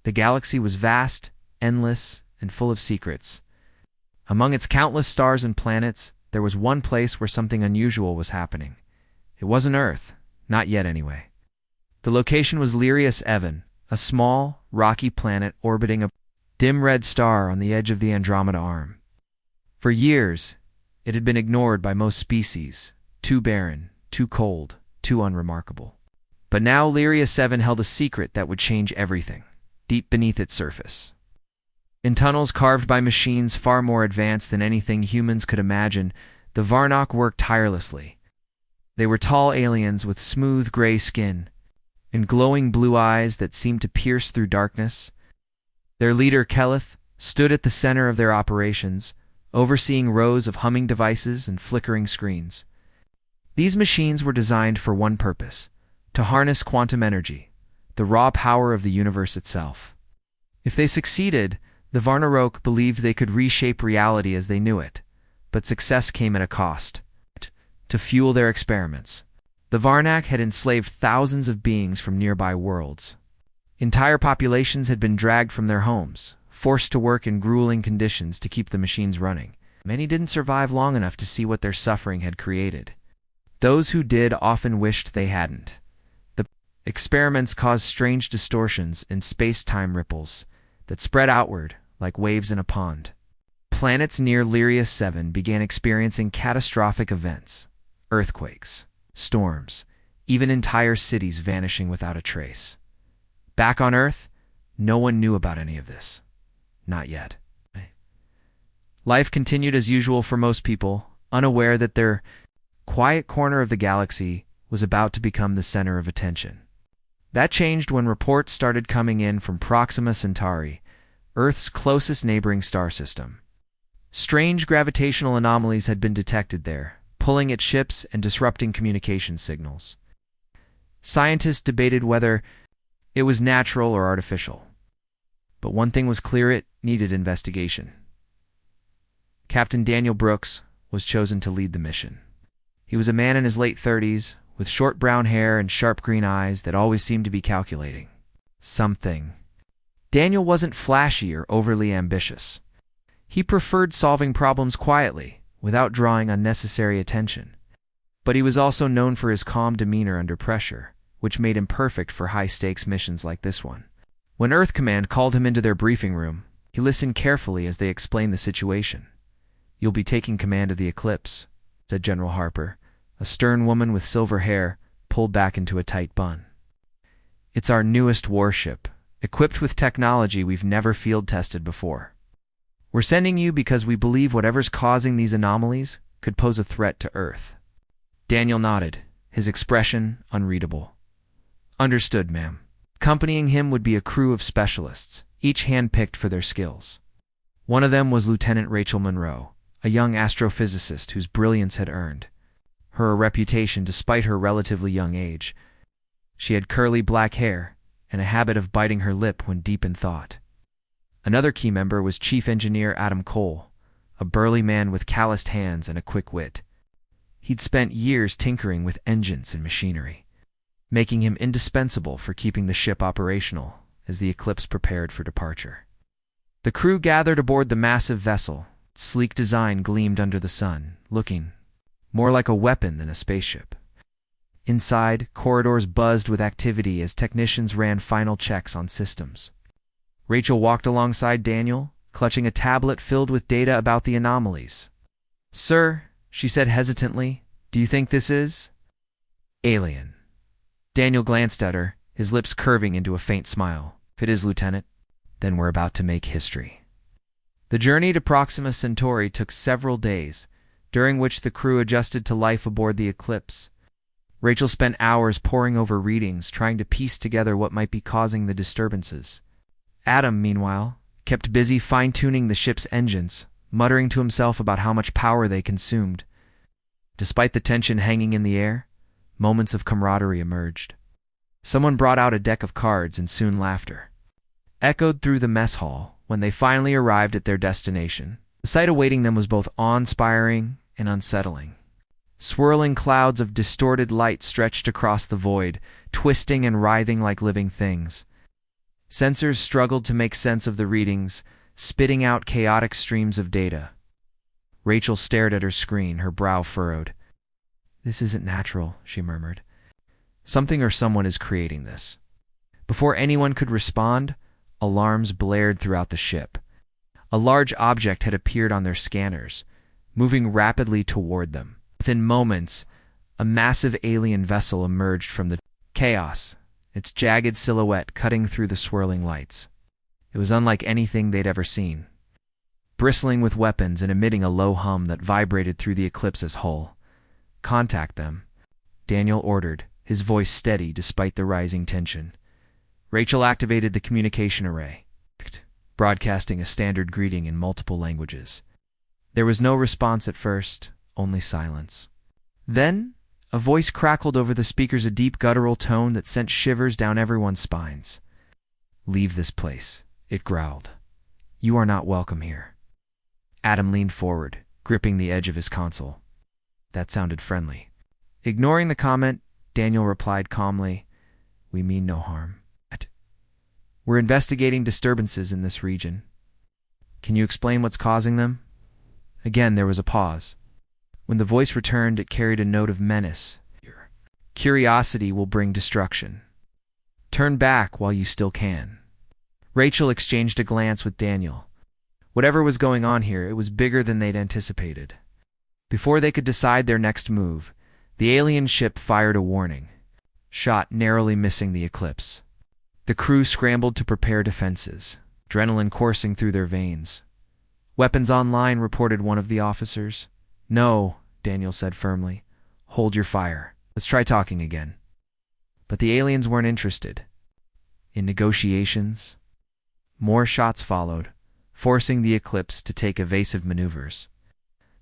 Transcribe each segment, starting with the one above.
The galaxy was vast, endless, and full of secrets. Among its countless stars and planets, there was one place where something unusual was happening. It wasn't Earth, not yet anyway. The location was Lirius Evan, a small, rocky planet orbiting a dim red star on the edge of the Andromeda Arm. For years, it had been ignored by most species, too barren, too cold, too unremarkable. But now Lirius 7 held a secret that would change everything, deep beneath its surface. In tunnels carved by machines far more advanced than anything humans could imagine, the Varnock worked tirelessly. They were tall aliens with smooth gray skin and glowing blue eyes that seemed to pierce through darkness. Their leader, Keleth, stood at the center of their operations, overseeing rows of humming devices and flickering screens. These machines were designed for one purpose: to harness quantum energy, the raw power of the universe itself. If they succeeded, the Varnarok believed they could reshape reality as they knew it, but success came at a cost. To fuel their experiments, the Varnak had enslaved thousands of beings from nearby worlds. Entire populations had been dragged from their homes, forced to work in grueling conditions to keep the machines running. Many didn't survive long enough to see what their suffering had created. Those who did often wished they hadn't. The experiments caused strange distortions in space-time ripples that spread outward like waves in a pond. Planets near Lirius 7 began experiencing catastrophic events: earthquakes, storms, even entire cities vanishing without a trace. Back on Earth, no one knew about any of this. Not yet. Life continued as usual for most people, unaware that their quiet corner of the galaxy was about to become the center of attention. That changed when reports started coming in from Proxima Centauri, Earth's closest neighboring star system. Strange gravitational anomalies had been detected there, pulling at ships and disrupting communication signals. Scientists debated whether it was natural or artificial. But one thing was clear: it needed investigation. Captain Daniel Brooks was chosen to lead the mission. He was a man in his late 30s, with short brown hair and sharp green eyes that always seemed to be calculating something. Daniel wasn't flashy or overly ambitious. He preferred solving problems quietly, without drawing unnecessary attention. But he was also known for his calm demeanor under pressure, which made him perfect for high-stakes missions like this one. When Earth Command called him into their briefing room, he listened carefully as they explained the situation. "You'll be taking command of the Eclipse," said General Harper, a stern woman with silver hair pulled back into a tight bun. "It's our newest warship, equipped with technology we've never field-tested before. We're sending you because we believe whatever's causing these anomalies could pose a threat to Earth." Daniel nodded, his expression unreadable. "Understood, ma'am." Accompanying him would be a crew of specialists, each hand-picked for their skills. One of them was Lieutenant Rachel Monroe, a young astrophysicist whose brilliance had earned her a reputation despite her relatively young age. She had curly black hair and a habit of biting her lip when deep in thought. Another key member was Chief Engineer Adam Cole, a burly man with calloused hands and a quick wit. He'd spent years tinkering with engines and machinery, making him indispensable for keeping the ship operational as the Eclipse prepared for departure. The crew gathered aboard the massive vessel. Its sleek design gleamed under the sun, looking more like a weapon than a spaceship. Inside, corridors buzzed with activity as technicians ran final checks on systems. Rachel walked alongside Daniel, clutching a tablet filled with data about the anomalies. "Sir," she said hesitantly, "do you think this is alien?" Daniel glanced at her, his lips curving into a faint smile. "If it is, Lieutenant, then we're about to make history." The journey to Proxima Centauri took several days, during which the crew adjusted to life aboard the Eclipse. Rachel spent hours poring over readings, trying to piece together what might be causing the disturbances. Adam, meanwhile, kept busy fine-tuning the ship's engines, muttering to himself about how much power they consumed. Despite the tension hanging in the air, moments of camaraderie emerged. Someone brought out a deck of cards, and soon laughter echoed through the mess hall when they finally arrived at their destination. The sight awaiting them was both awe-inspiring and unsettling. Swirling clouds of distorted light stretched across the void, twisting and writhing like living things. Sensors struggled to make sense of the readings, spitting out chaotic streams of data. Rachel stared at her screen, her brow furrowed. "This isn't natural," she murmured. "Something or someone is creating this." Before anyone could respond, alarms blared throughout the ship. A large object had appeared on their scanners, moving rapidly toward them. Within moments, a massive alien vessel emerged from the chaos, its jagged silhouette cutting through the swirling lights. It was unlike anything they'd ever seen, bristling with weapons and emitting a low hum that vibrated through the Eclipse's hull. "Contact them," Daniel ordered, his voice steady despite the rising tension. Rachel activated the communication array, broadcasting a standard greeting in multiple languages. There was no response at first, only silence. Then, a voice crackled over the speakers, a deep guttural tone that sent shivers down everyone's spines. "Leave this place," it growled. "You are not welcome here." Adam leaned forward, gripping the edge of his console. That sounded friendly. Ignoring the comment, Daniel replied calmly, "We mean no harm. We're investigating disturbances in this region. Can you explain what's causing them?" Again, there was a pause. When the voice returned, it carried a note of menace. "Curiosity will bring destruction. Turn back while you still can." Rachel exchanged a glance with Daniel. Whatever was going on here, it was bigger than they'd anticipated. Before they could decide their next move, the alien ship fired a warning shot, narrowly missing the Eclipse. The crew scrambled to prepare defenses, adrenaline coursing through their veins. "Weapons online," reported one of the officers. "No," Daniel said firmly. "Hold your fire. Let's try talking again." But the aliens weren't interested in negotiations. More shots followed, forcing the Eclipse to take evasive maneuvers.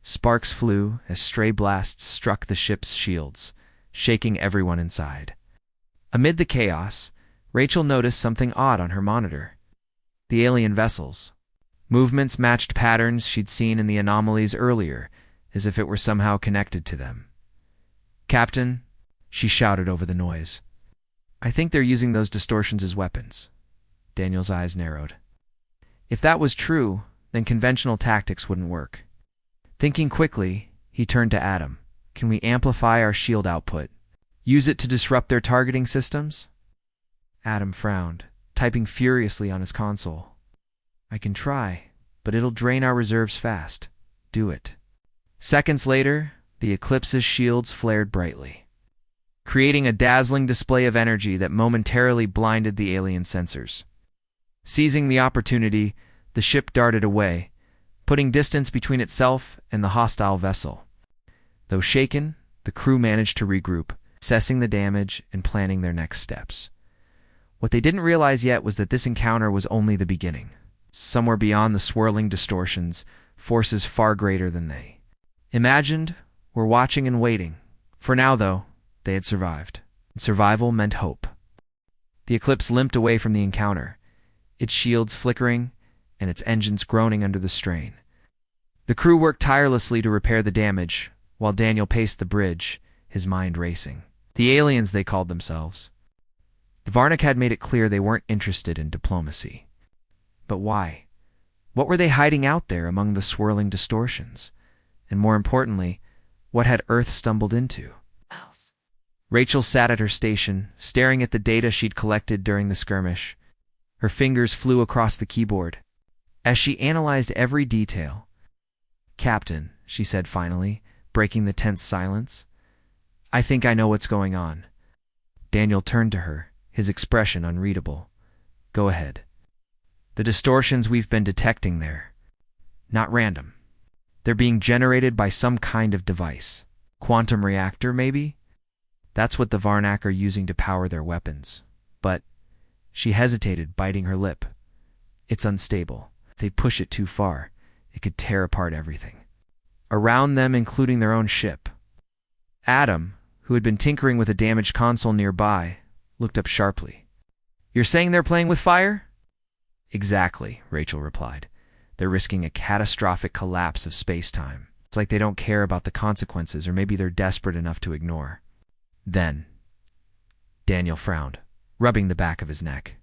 Sparks flew as stray blasts struck the ship's shields, shaking everyone inside. Amid the chaos, Rachel noticed something odd on her monitor. The alien vessels. Movements matched patterns she'd seen in the anomalies earlier, as if it were somehow connected to them. "Captain," she shouted over the noise. "I think they're using those distortions as weapons." Daniel's eyes narrowed. If that was true, then conventional tactics wouldn't work. Thinking quickly, he turned to Adam. "Can we amplify our shield output? Use it to disrupt their targeting systems?" Adam frowned, typing furiously on his console. "I can try, but it'll drain our reserves fast. Do it." Seconds later, the Eclipse's shields flared brightly, creating a dazzling display of energy that momentarily blinded the alien sensors. Seizing the opportunity, the ship darted away, putting distance between itself and the hostile vessel. Though shaken, the crew managed to regroup, assessing the damage and planning their next steps. What they didn't realize yet was that this encounter was only the beginning. Somewhere beyond the swirling distortions, forces far greater than they imagined were watching and waiting. For now, though, they had survived. And survival meant hope. The Eclipse limped away from the encounter, its shields flickering and its engines groaning under the strain. The crew worked tirelessly to repair the damage, while Daniel paced the bridge, his mind racing. The aliens, they called themselves. The Varnick had made it clear they weren't interested in diplomacy. But why? What were they hiding out there among the swirling distortions? And more importantly, what had Earth stumbled into? Rachel sat at her station, staring at the data she'd collected during the skirmish. Her fingers flew across the keyboard. As she analyzed every detail, "Captain," she said finally, breaking the tense silence, "I think I know what's going on." Daniel turned to her, his expression unreadable. "Go ahead." "The distortions we've been detecting there. Not random. They're being generated by some kind of device. Quantum reactor, maybe? That's what the Varnak are using to power their weapons. But," she hesitated, biting her lip, "it's unstable. If they push it too far, it could tear apart everything around them, including their own ship." Adam, who had been tinkering with a damaged console nearby, looked up sharply. "You're saying they're playing with fire?" "Exactly," Rachel replied. "They're risking a catastrophic collapse of space-time. It's like they don't care about the consequences, or maybe they're desperate enough to ignore." Then, Daniel frowned, rubbing the back of his neck.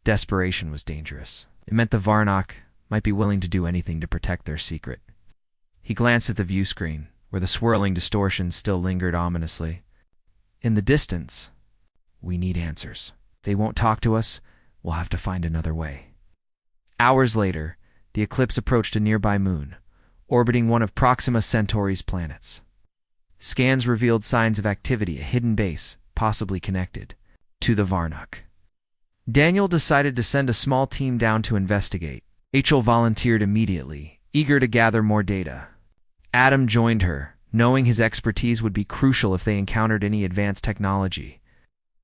Desperation was dangerous. It meant the Varnock might be willing to do anything to protect their secret. He glanced at the view screen, where the swirling distortions still lingered ominously. In the distance, we need answers. If they won't talk to us, we'll have to find another way. Hours later, the eclipse approached a nearby moon, orbiting one of Proxima Centauri's planets. Scans revealed signs of activity, a hidden base, possibly connected to the Varnock. Daniel decided to send a small team down to investigate. Rachel volunteered immediately, eager to gather more data. Adam joined her, knowing his expertise would be crucial if they encountered any advanced technology.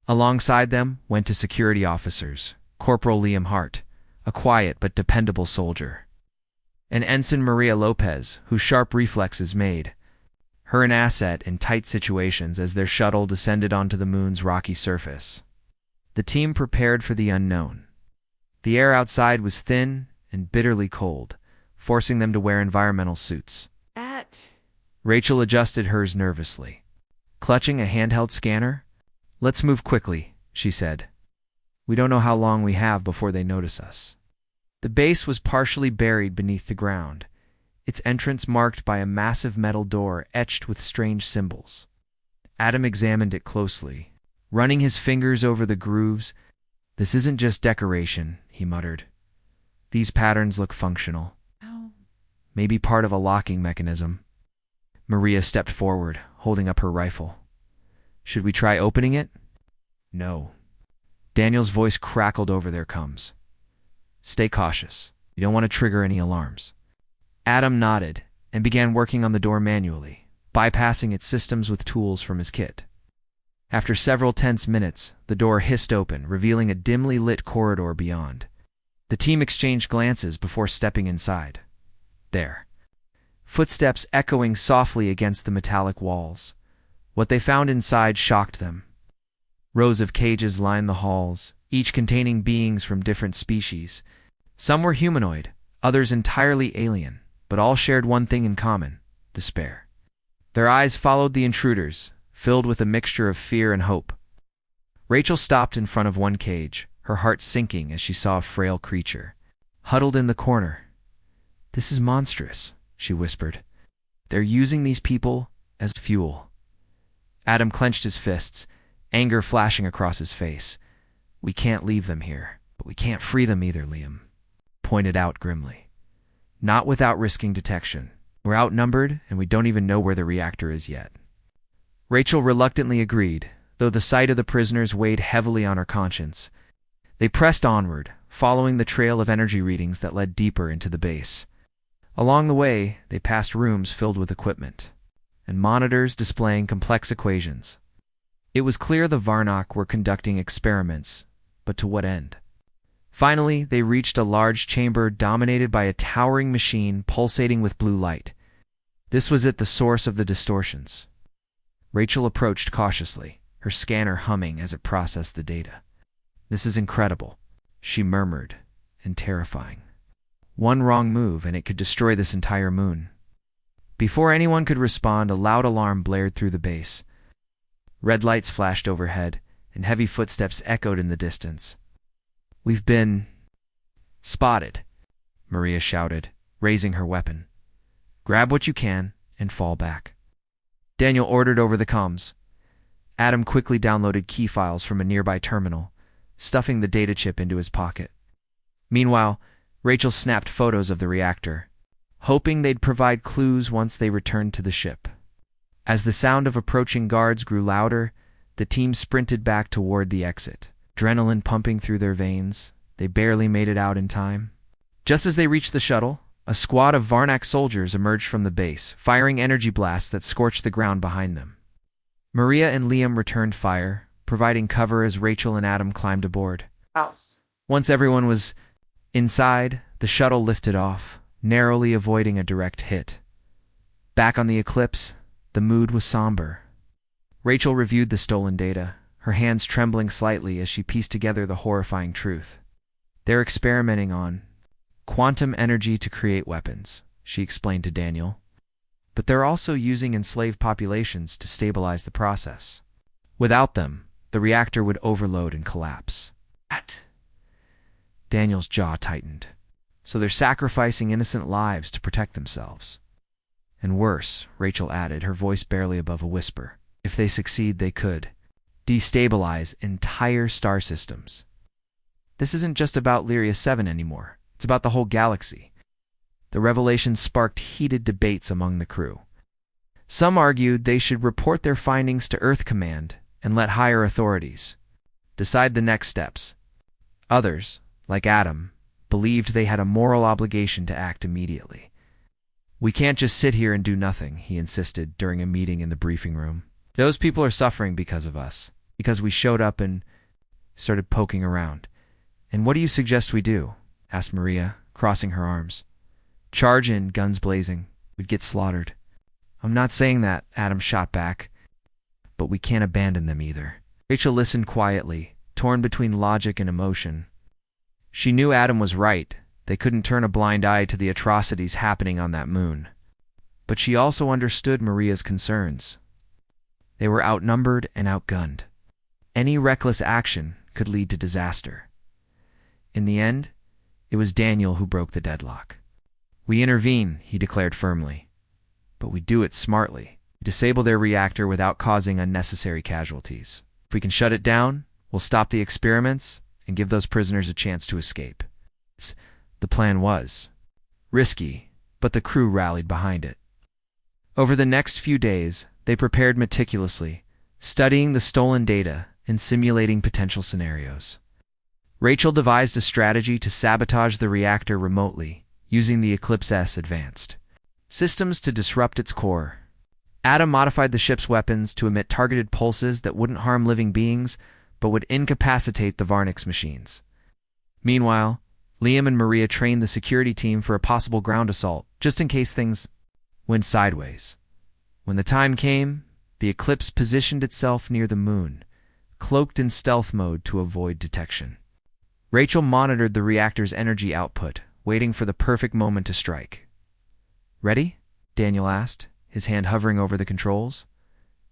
Alongside them went two security officers, Corporal Liam Hart, a quiet but dependable soldier, and Ensign Maria Lopez, whose sharp reflexes made her an asset in tight situations as their shuttle descended onto the moon's rocky surface. The team prepared for the unknown. The air outside was thin and bitterly cold, forcing them to wear environmental suits. Rachel adjusted hers nervously. Clutching a handheld scanner, "Let's move quickly," she said. "We don't know how long we have before they notice us." The base was partially buried beneath the ground, its entrance marked by a massive metal door etched with strange symbols. Adam examined it closely, running his fingers over the grooves. "This isn't just decoration," he muttered. "These patterns look functional. Maybe part of a locking mechanism." Maria stepped forward, holding up her rifle. "Should we try opening it?" "No." Daniel's voice crackled over their coms. "Stay cautious. You don't want to trigger any alarms." Adam nodded and began working on the door manually, bypassing its systems with tools from his kit. After several tense minutes, the door hissed open, revealing a dimly lit corridor beyond. The team exchanged glances before stepping inside. There, footsteps echoing softly against the metallic walls. What they found inside shocked them. Rows of cages lined the halls, each containing beings from different species. Some were humanoid, others entirely alien, but all shared one thing in common: despair. Their eyes followed the intruders, filled with a mixture of fear and hope. Rachel stopped in front of one cage, her heart sinking as she saw a frail creature huddled in the corner. "This is monstrous," she whispered. "They're using these people as fuel." Adam clenched his fists, anger flashing across his face. "We can't leave them here, but we can't free them either," Liam pointed out grimly. "Not without risking detection. We're outnumbered, and we don't even know where the reactor is yet." Rachel reluctantly agreed, though the sight of the prisoners weighed heavily on her conscience. They pressed onward, following the trail of energy readings that led deeper into the base. Along the way, they passed rooms filled with equipment and monitors displaying complex equations. It was clear the Varnock were conducting experiments, but to what end? Finally, they reached a large chamber dominated by a towering machine pulsating with blue light. This was at the source of the distortions. Rachel approached cautiously, her scanner humming as it processed the data. "This is incredible," she murmured, and terrifying. One wrong move and it could destroy this entire moon. Before anyone could respond, a loud alarm blared through the base. Red lights flashed overhead, and heavy footsteps echoed in the distance. "We've been spotted," Maria shouted, raising her weapon. "Grab what you can and fall back." Daniel ordered over the comms. Adam quickly downloaded key files from a nearby terminal, stuffing the data chip into his pocket. Meanwhile, Rachel snapped photos of the reactor, hoping they'd provide clues once they returned to the ship. As the sound of approaching guards grew louder, the team sprinted back toward the exit, adrenaline pumping through their veins. They barely made it out in time. Just as they reached the shuttle, a squad of Varnock soldiers emerged from the base, firing energy blasts that scorched the ground behind them. Maria and Liam returned fire, providing cover as Rachel and Adam climbed aboard. Once everyone was inside, the shuttle lifted off, narrowly avoiding a direct hit. Back on the Eclipse, the mood was somber. Rachel reviewed the stolen data, her hands trembling slightly as she pieced together the horrifying truth. "They're experimenting on quantum energy to create weapons," she explained to Daniel. "But they're also using enslaved populations to stabilize the process. Without them, the reactor would overload and collapse." Daniel's jaw tightened. So they're sacrificing innocent lives to protect themselves. And worse, Rachel added, her voice barely above a whisper. If they succeed, they could destabilize entire star systems. This isn't just about Lyria 7 anymore. It's about the whole galaxy. The revelation sparked heated debates among the crew. Some argued they should report their findings to Earth Command and let higher authorities decide the next steps. Others, like Adam, believed they had a moral obligation to act immediately. We can't just sit here and do nothing, he insisted during a meeting in the briefing room. Those people are suffering because of us, because we showed up and started poking around. And what do you suggest we do? Asked Maria, crossing her arms. Charge in, guns blazing. We'd get slaughtered. I'm not saying that, Adam shot back. But we can't abandon them either. Rachel listened quietly, torn between logic and emotion. She knew Adam was right. They couldn't turn a blind eye to the atrocities happening on that moon. But she also understood Maria's concerns. They were outnumbered and outgunned. Any reckless action could lead to disaster. In the end, it was Daniel who broke the deadlock. We intervene, he declared firmly. But we do it smartly. We disable their reactor without causing unnecessary casualties. If we can shut it down, we'll stop the experiments and give those prisoners a chance to escape. The plan was risky, but the crew rallied behind it. Over the next few days, they prepared meticulously, studying the stolen data and simulating potential scenarios. Rachel devised a strategy to sabotage the reactor remotely, using the Eclipse S advanced systems to disrupt its core. Adam modified the ship's weapons to emit targeted pulses that wouldn't harm living beings, but would incapacitate the Varnix machines. Meanwhile, Liam and Maria trained the security team for a possible ground assault, just in case things went sideways. When the time came, the Eclipse positioned itself near the moon, cloaked in stealth mode to avoid detection. Rachel monitored the reactor's energy output, waiting for the perfect moment to strike. Ready? Daniel asked, his hand hovering over the controls.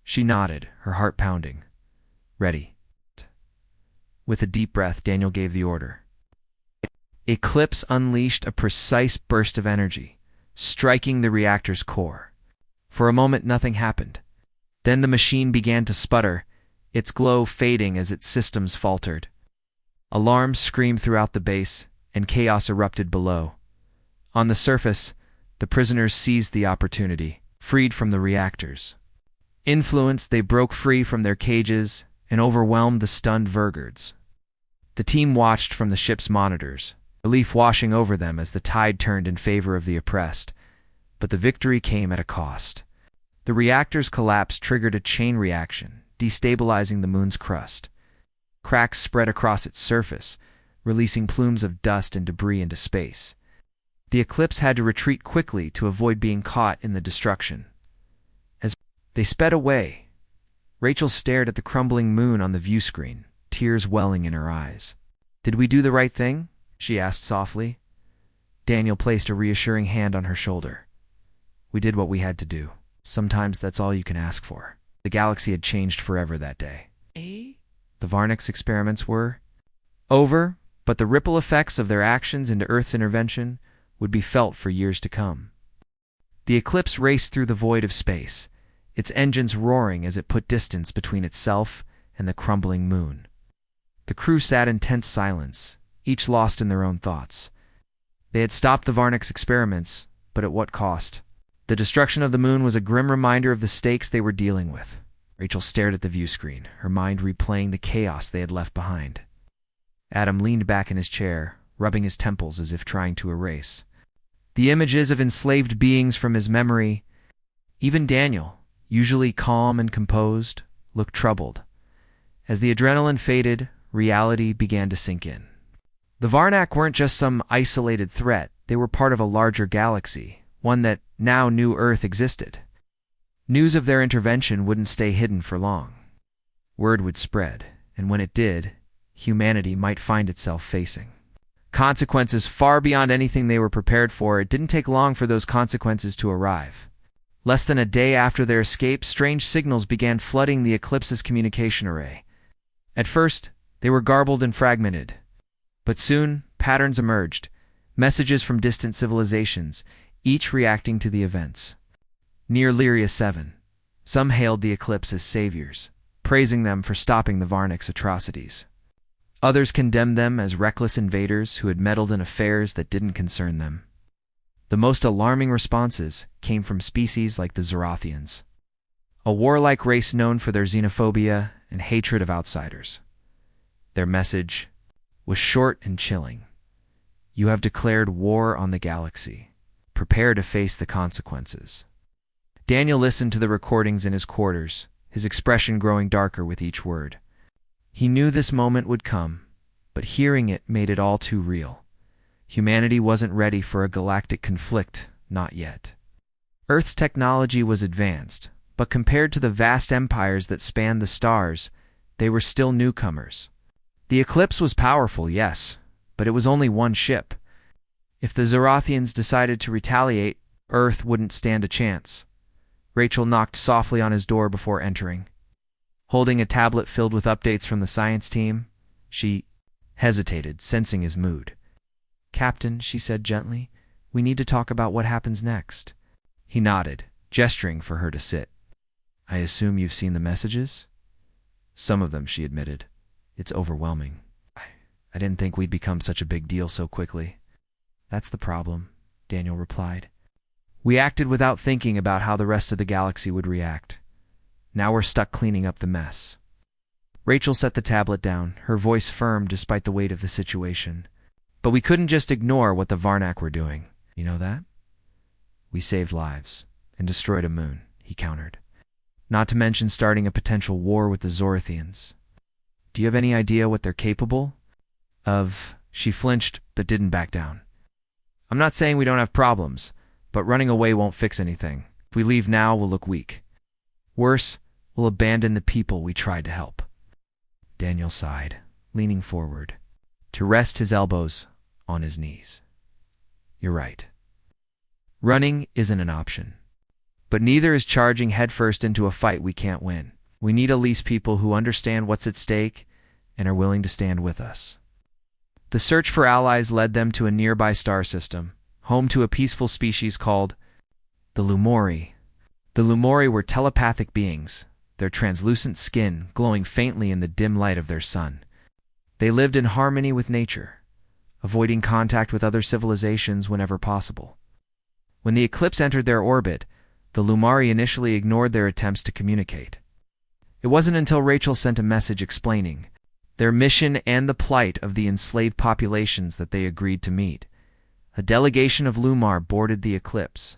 She nodded, her heart pounding. Ready. With a deep breath, Daniel gave the order. Eclipse unleashed a precise burst of energy, striking the reactor's core. For a moment, nothing happened. Then the machine began to sputter, its glow fading as its systems faltered. Alarms screamed throughout the base, and chaos erupted below. On the surface, the prisoners seized the opportunity, freed from the reactors. Influenced, they broke free from their cages and overwhelmed the stunned Vergirds. The team watched from the ship's monitors, relief washing over them as the tide turned in favor of the oppressed. But the victory came at a cost. The reactor's collapse triggered a chain reaction, destabilizing the moon's crust. Cracks spread across its surface, releasing plumes of dust and debris into space. The Eclipse had to retreat quickly to avoid being caught in the destruction. As they sped away, Rachel stared at the crumbling moon on the view screen, tears welling in her eyes. Did we do the right thing? She asked softly. Daniel placed a reassuring hand on her shoulder. We did what we had to do. Sometimes that's all you can ask for. The galaxy had changed forever that day. The Varnix experiments were over, but the ripple effects of their actions into Earth's intervention would be felt for years to come. The Eclipse raced through the void of space, its engines roaring as it put distance between itself and the crumbling moon. The crew sat in tense silence, each lost in their own thoughts. They had stopped the Varnix experiments, but at what cost? The destruction of the moon was a grim reminder of the stakes they were dealing with. Rachel stared at the view screen, her mind replaying the chaos they had left behind. Adam leaned back in his chair, rubbing his temples as if trying to erase the images of enslaved beings from his memory. Even Daniel, usually calm and composed, looked troubled. As the adrenaline faded, reality began to sink in. The Varnak weren't just some isolated threat, they were part of a larger galaxy, one that now knew Earth existed. News of their intervention wouldn't stay hidden for long. Word would spread, and when it did, humanity might find itself facing consequences far beyond anything they were prepared for. It didn't take long for those consequences to arrive. Less than a day after their escape, strange signals began flooding the Eclipse's communication array. At first, they were garbled and fragmented, but soon, patterns emerged, messages from distant civilizations, each reacting to the events. Near Lyria 7, some hailed the eclipse as saviors, praising them for stopping the Varnak's atrocities. Others condemned them as reckless invaders who had meddled in affairs that didn't concern them. The most alarming responses came from species like the Zorathians, a warlike race known for their xenophobia and hatred of outsiders. Their message was short and chilling. You have declared war on the galaxy. Prepare to face the consequences. Daniel listened to the recordings in his quarters, his expression growing darker with each word. He knew this moment would come, but hearing it made it all too real. Humanity wasn't ready for a galactic conflict, not yet. Earth's technology was advanced, but compared to the vast empires that spanned the stars, they were still newcomers. The eclipse was powerful, yes, but it was only one ship. If the Zorathians decided to retaliate, Earth wouldn't stand a chance. Rachel knocked softly on his door before entering. Holding a tablet filled with updates from the science team, she hesitated, sensing his mood. "Captain," she said gently, "we need to talk about what happens next." He nodded, gesturing for her to sit. "I assume you've seen the messages?" "Some of them," she admitted. "It's overwhelming. I didn't think we'd become such a big deal so quickly." "That's the problem," Daniel replied. "We acted without thinking about how the rest of the galaxy would react. Now we're stuck cleaning up the mess." Rachel set the tablet down, her voice firm despite the weight of the situation. "But we couldn't just ignore what the Varnak were doing. You know that?" "We saved lives and destroyed a moon," he countered. "Not to mention starting a potential war with the Zorathians. Do you have any idea what they're capable of?" She flinched, but didn't back down. "I'm not saying we don't have problems, but running away won't fix anything. If we leave now, we'll look weak. Worse, we'll abandon the people we tried to help." Daniel sighed, leaning forward, to rest his elbows on his knees. "You're right. Running isn't an option. But neither is charging headfirst into a fight we can't win. We need at least people who understand what's at stake and are willing to stand with us." The search for allies led them to a nearby star system, home to a peaceful species called the Lumori. The Lumori were telepathic beings, their translucent skin glowing faintly in the dim light of their sun. They lived in harmony with nature, avoiding contact with other civilizations whenever possible. When the eclipse entered their orbit, the Lumari initially ignored their attempts to communicate. It wasn't until Rachel sent a message explaining their mission and the plight of the enslaved populations that they agreed to meet. A delegation of Lumar boarded the eclipse,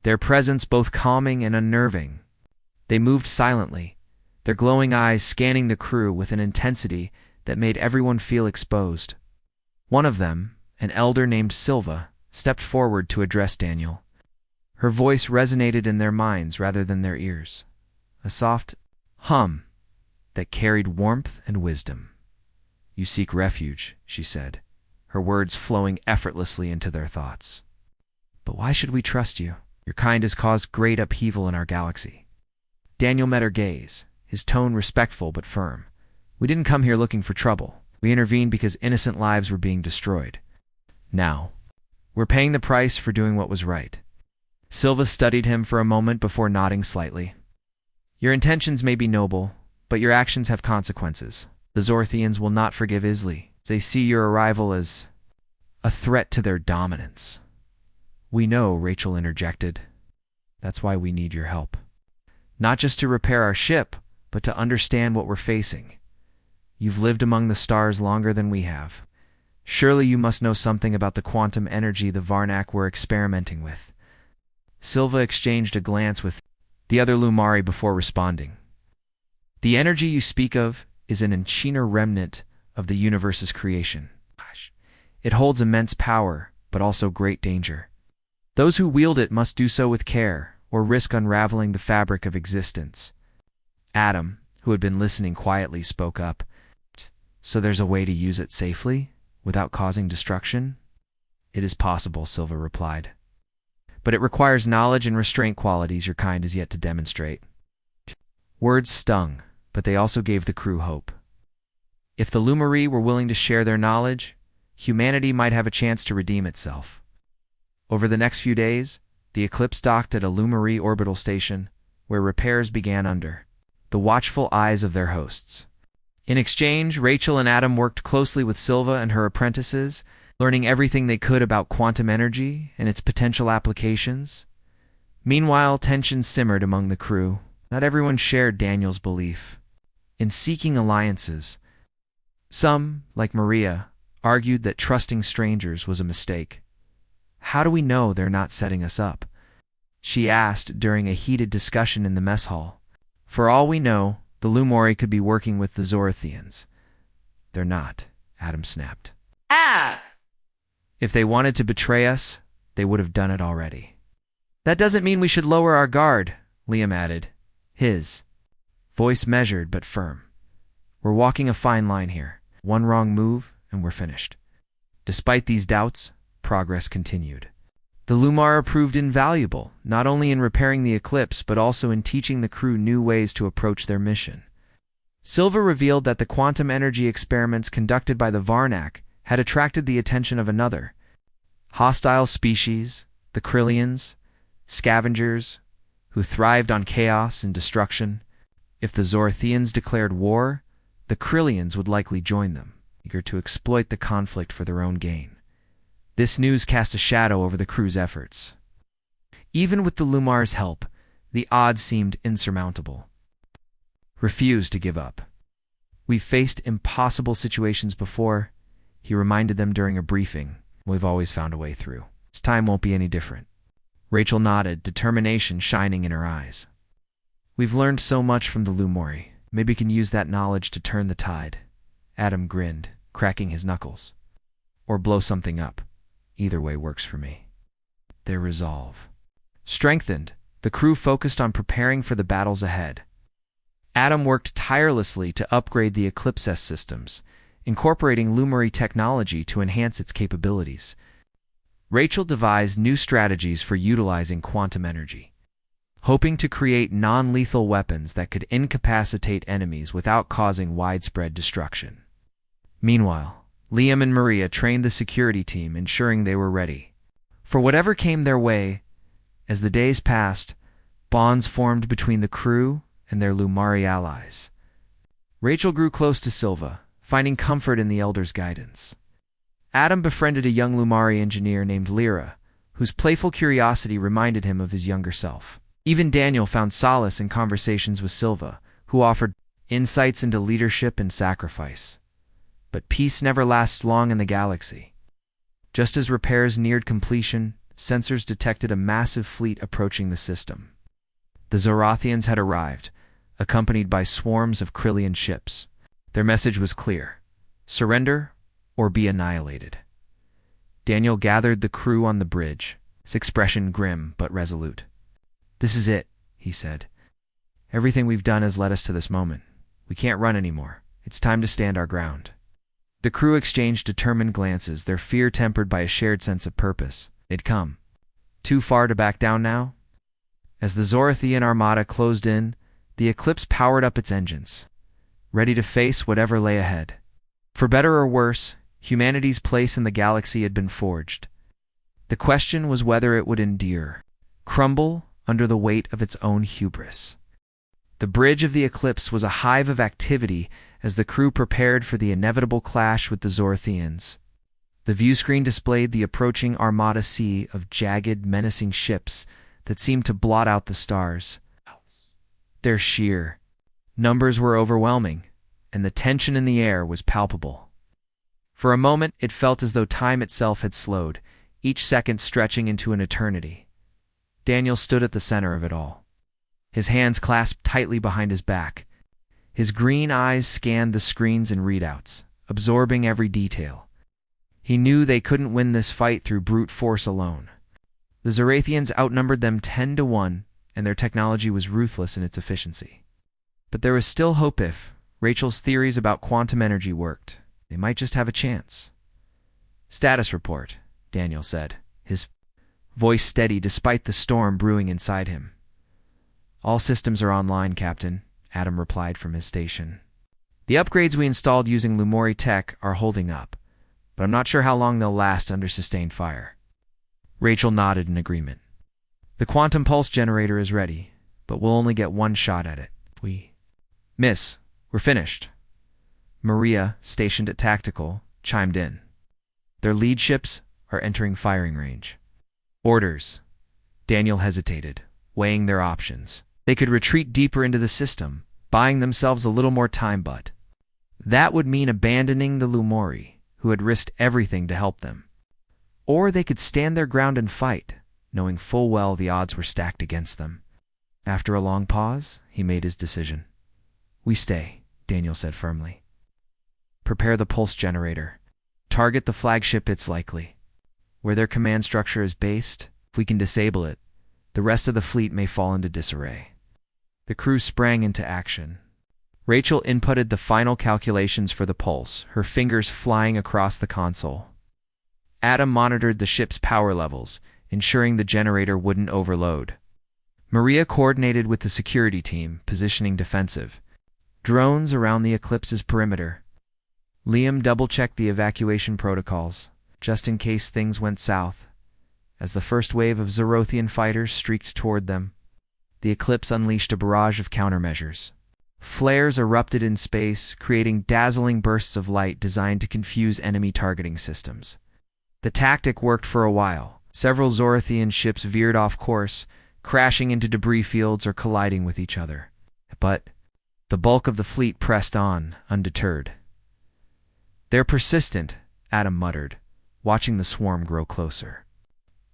their presence both calming and unnerving. They moved silently, their glowing eyes scanning the crew with an intensity that made everyone feel exposed. One of them, an elder named Silva, stepped forward to address Daniel. Her voice resonated in their minds rather than their ears, a soft hum that carried warmth and wisdom. "You seek refuge," she said, her words flowing effortlessly into their thoughts. "But why should we trust you? Your kind has caused great upheaval in our galaxy." Daniel met her gaze, his tone respectful but firm. "We didn't come here looking for trouble. We intervened because innocent lives were being destroyed. Now, we're paying the price for doing what was right." Silva studied him for a moment before nodding slightly. "Your intentions may be noble, but your actions have consequences. The Zorthians will not forgive Isli. They see your arrival as a threat to their dominance." "We know," Rachel interjected. "That's why we need your help. Not just to repair our ship, but to understand what we're facing. You've lived among the stars longer than we have. Surely you must know something about the quantum energy the Varnak were experimenting with." Silva exchanged a glance with the other Lumari before responding. "The energy you speak of is an Enchiner remnant of the universe's creation. It holds immense power, but also great danger. Those who wield it must do so with care, or risk unraveling the fabric of existence." Adam, who had been listening quietly, spoke up. "So there's a way to use it safely, without causing destruction?" "It is possible," Silva replied. "But it requires knowledge and restraint qualities your kind is yet to demonstrate." Words stung, but they also gave the crew hope. If the Lumari were willing to share their knowledge, humanity might have a chance to redeem itself. Over the next few days, the Eclipse docked at a Lumari orbital station, where repairs began under the watchful eyes of their hosts. In exchange, Rachel and Adam worked closely with Silva and her apprentices, learning everything they could about quantum energy and its potential applications. Meanwhile, tensions simmered among the crew. Not everyone shared Daniel's belief in seeking alliances. Some, like Maria, argued that trusting strangers was a mistake. "How do we know they're not setting us up?" she asked during a heated discussion in the mess hall. "For all we know, the Lumori could be working with the Zorathians." "They're not," Adam snapped. "If they wanted to betray us, they would have done it already." "That doesn't mean we should lower our guard," Liam added, his voice measured but firm. "We're walking a fine line here. One wrong move, and we're finished." Despite these doubts, progress continued. The Lumara proved invaluable, not only in repairing the Eclipse, but also in teaching the crew new ways to approach their mission. Silva revealed that the quantum energy experiments conducted by the Varnak had attracted the attention of another hostile species, the Krillians, scavengers, who thrived on chaos and destruction. If the Zorathians declared war, the Krillians would likely join them, eager to exploit the conflict for their own gain. This news cast a shadow over the crew's efforts. Even with the Lumar's help, the odds seemed insurmountable. "Refuse to give up. We've faced impossible situations before," he reminded them during a briefing. "We've always found a way through. This time won't be any different." Rachel nodded, determination shining in her eyes. "We've learned so much from the Lumori. Maybe we can use that knowledge to turn the tide." Adam grinned, cracking his knuckles. "Or blow something up. Either way works for me." Their resolve strengthened, the crew focused on preparing for the battles ahead. Adam worked tirelessly to upgrade the Eclipse systems, incorporating Lumari technology to enhance its capabilities. Rachel devised new strategies for utilizing quantum energy, hoping to create non-lethal weapons that could incapacitate enemies without causing widespread destruction. Meanwhile, Liam and Maria trained the security team, ensuring they were ready for whatever came their way. As the days passed, bonds formed between the crew and their Lumari allies. Rachel grew close to Silva, finding comfort in the Elder's guidance. Adam befriended a young Lumari engineer named Lyra, whose playful curiosity reminded him of his younger self. Even Daniel found solace in conversations with Silva, who offered insights into leadership and sacrifice. But peace never lasts long in the galaxy. Just as repairs neared completion, sensors detected a massive fleet approaching the system. The Zorathians had arrived, accompanied by swarms of Krillian ships. Their message was clear: surrender or be annihilated. Daniel gathered the crew on the bridge, his expression grim but resolute. "This is it," he said. "Everything we've done has led us to this moment. We can't run anymore. It's time to stand our ground." The crew exchanged determined glances, their fear tempered by a shared sense of purpose. They'd come too far to back down now. As the Zorathian armada closed in, the Eclipse powered up its engines, ready to face whatever lay ahead. For better or worse, humanity's place in the galaxy had been forged. The question was whether it would endure, crumble under the weight of its own hubris. The bridge of the Eclipse was a hive of activity as the crew prepared for the inevitable clash with the Zorathians. The viewscreen displayed the approaching armada sea of jagged, menacing ships that seemed to blot out the stars. Their sheer numbers were overwhelming, and the tension in the air was palpable. For a moment, it felt as though time itself had slowed, each second stretching into an eternity. Daniel stood at the center of it all, his hands clasped tightly behind his back. His green eyes scanned the screens and readouts, absorbing every detail. He knew they couldn't win this fight through brute force alone. The Zorathians outnumbered them 10-1, and their technology was ruthless in its efficiency. But there was still hope if Rachel's theories about quantum energy worked. They might just have a chance. "Status report," Daniel said, his voice steady despite the storm brewing inside him. "All systems are online, Captain," Adam replied from his station. "The upgrades we installed using Lumori tech are holding up, but I'm not sure how long they'll last under sustained fire. Rachel nodded in agreement. The quantum pulse generator is ready, but we'll only get one shot at it. Miss, we're finished. Maria, stationed at Tactical, chimed in. Their lead ships are entering firing range. Orders. Daniel hesitated, weighing their options. They could retreat deeper into the system, buying themselves a little more time, but that would mean abandoning the Lumori, who had risked everything to help them. Or they could stand their ground and fight, knowing full well the odds were stacked against them. After a long pause, he made his decision. We stay, Daniel said firmly. Prepare the pulse generator. Target the flagship it's likely. Where their command structure is based, if we can disable it, the rest of the fleet may fall into disarray. The crew sprang into action. Rachel inputted the final calculations for the pulse, her fingers flying across the console. Adam monitored the ship's power levels, ensuring the generator wouldn't overload. Maria coordinated with the security team, positioning defensive drones around the Eclipse's perimeter. Liam double-checked the evacuation protocols, just in case things went south. As the first wave of Zorothian fighters streaked toward them, the Eclipse unleashed a barrage of countermeasures. Flares erupted in space, creating dazzling bursts of light designed to confuse enemy targeting systems. The tactic worked for a while. Several Zorothian ships veered off course, crashing into debris fields or colliding with each other. But the bulk of the fleet pressed on, undeterred. They're persistent, Adam muttered, watching the swarm grow closer.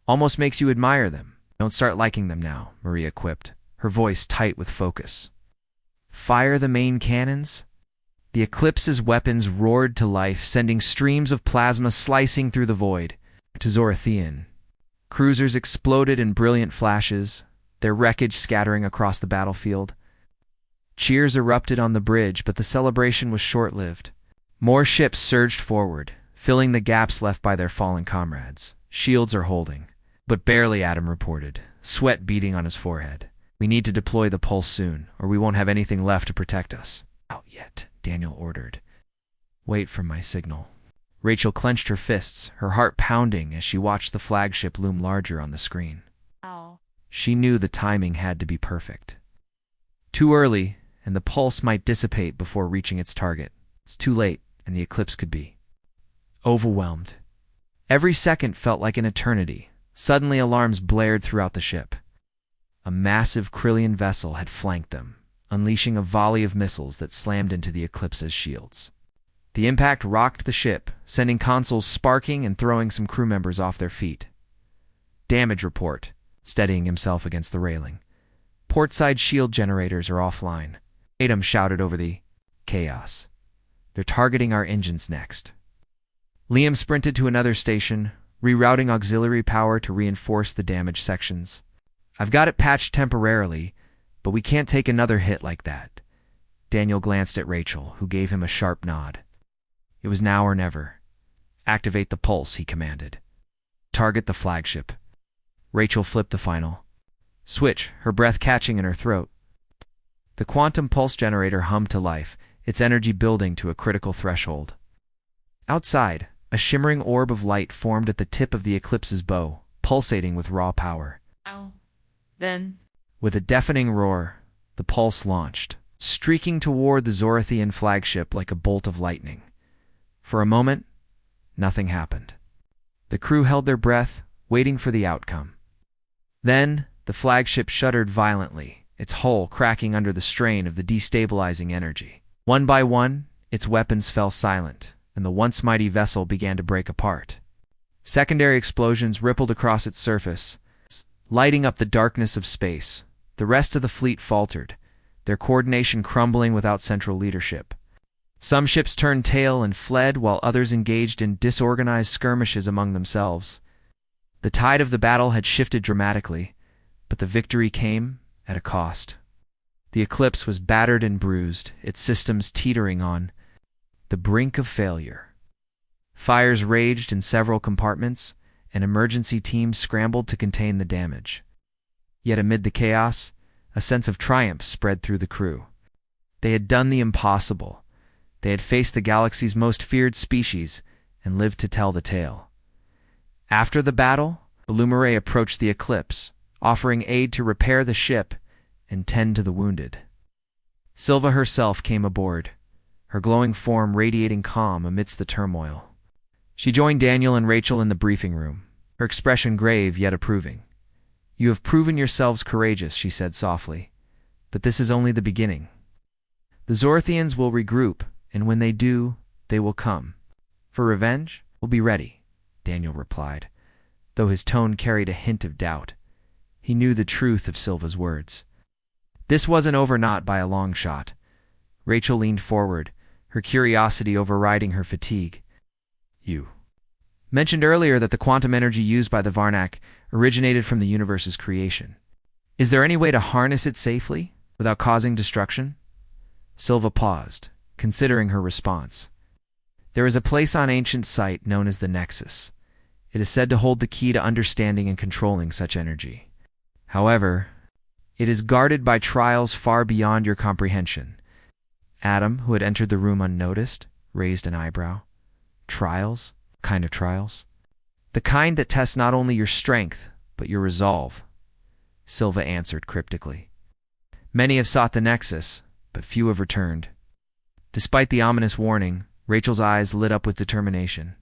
Almost makes you admire them. Don't start liking them now, Maria quipped, her voice tight with focus. Fire the main cannons? The Eclipse's weapons roared to life, sending streams of plasma slicing through the void. To Zorothian. Cruisers exploded in brilliant flashes, their wreckage scattering across the battlefield. Cheers erupted on the bridge, but the celebration was short-lived. More ships surged forward, filling the gaps left by their fallen comrades. Shields are holding. But barely, Adam reported, sweat beading on his forehead. We need to deploy the pulse soon, or we won't have anything left to protect us. Out yet, Daniel ordered. Wait for my signal. Rachel clenched her fists, her heart pounding as she watched the flagship loom larger on the screen. Ow. She knew the timing had to be perfect. Too early, and the pulse might dissipate before reaching its target. It's too late, and the Eclipse could be overwhelmed. Every second felt like an eternity. Suddenly alarms blared throughout the ship. A massive Krillian vessel had flanked them, unleashing a volley of missiles that slammed into the Eclipse's shields. The impact rocked the ship, sending consoles sparking and throwing some crew members off their feet. Damage report, steadying himself against the railing. Portside shield generators are offline. Adam shouted over the chaos. They're targeting our engines next. Liam sprinted to another station, rerouting auxiliary power to reinforce the damaged sections. I've got it patched temporarily, but we can't take another hit like that. Daniel glanced at Rachel, who gave him a sharp nod. It was now or never. Activate the pulse, he commanded. Target the flagship. Rachel flipped the final switch, her breath catching in her throat. The quantum pulse generator hummed to life, its energy building to a critical threshold. Outside, a shimmering orb of light formed at the tip of the Eclipse's bow, pulsating with raw power. Ow. Then. With a deafening roar, the pulse launched, streaking toward the Zorothian flagship like a bolt of lightning. For a moment, nothing happened. The crew held their breath, waiting for the outcome. Then, the flagship shuddered violently, its hull cracking under the strain of the destabilizing energy. One by one, its weapons fell silent, and the once mighty vessel began to break apart. Secondary explosions rippled across its surface, lighting up the darkness of space. The rest of the fleet faltered, their coordination crumbling without central leadership. Some ships turned tail and fled, while others engaged in disorganized skirmishes among themselves. The tide of the battle had shifted dramatically, but the victory came at a cost. The Eclipse was battered and bruised, its systems teetering on the brink of failure. Fires raged in several compartments, and emergency teams scrambled to contain the damage. Yet amid the chaos, a sense of triumph spread through the crew. They had done the impossible. They had faced the galaxy's most feared species and lived to tell the tale. After the battle, Illuminae approached the Eclipse, offering aid to repair the ship and tend to the wounded. Silva herself came aboard, her glowing form radiating calm amidst the turmoil. She joined Daniel and Rachel in the briefing room, her expression grave yet approving. "You have proven yourselves courageous," she said softly, "but this is only the beginning. The Zorthians will regroup, and when they do, they will come. For revenge, we'll be ready," Daniel replied, though his tone carried a hint of doubt. He knew the truth of Silva's words. This wasn't over, not by a long shot. Rachel leaned forward, her curiosity overriding her fatigue. "You mentioned earlier that the quantum energy used by the Varnak originated from the universe's creation. Is there any way to harness it safely, without causing destruction?" Silva paused, considering her response. "There is a place on ancient site known as the Nexus. It is said to hold the key to understanding and controlling such energy. However, it is guarded by trials far beyond your comprehension." Adam, who had entered the room unnoticed, raised an eyebrow. "Trials? What kind of trials?" "The kind that test not only your strength, but your resolve," Silva answered cryptically. "Many have sought the Nexus, but few have returned." Despite the ominous warning, Rachel's eyes lit up with determination.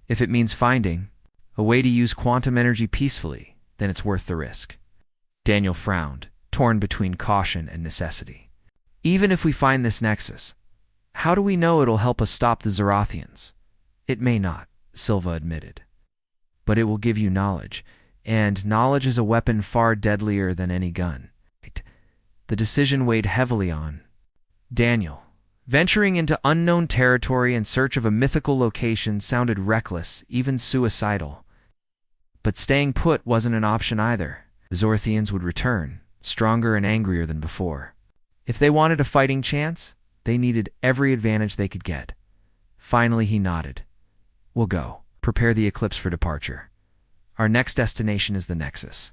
"If it means finding a way to use quantum energy peacefully, then it's worth the risk." Daniel frowned, torn between caution and necessity. "Even if we find this Nexus, how do we know it'll help us stop the Zorothians?" "It may not," Silva admitted. "But it will give you knowledge, and knowledge is a weapon far deadlier than any gun." The decision weighed heavily on Daniel. Venturing into unknown territory in search of a mythical location sounded reckless, even suicidal. But staying put wasn't an option either. The Zorthians would return, stronger and angrier than before. If they wanted a fighting chance, they needed every advantage they could get. Finally, he nodded. "We'll go. Prepare the Eclipse for departure. Our next destination is the Nexus."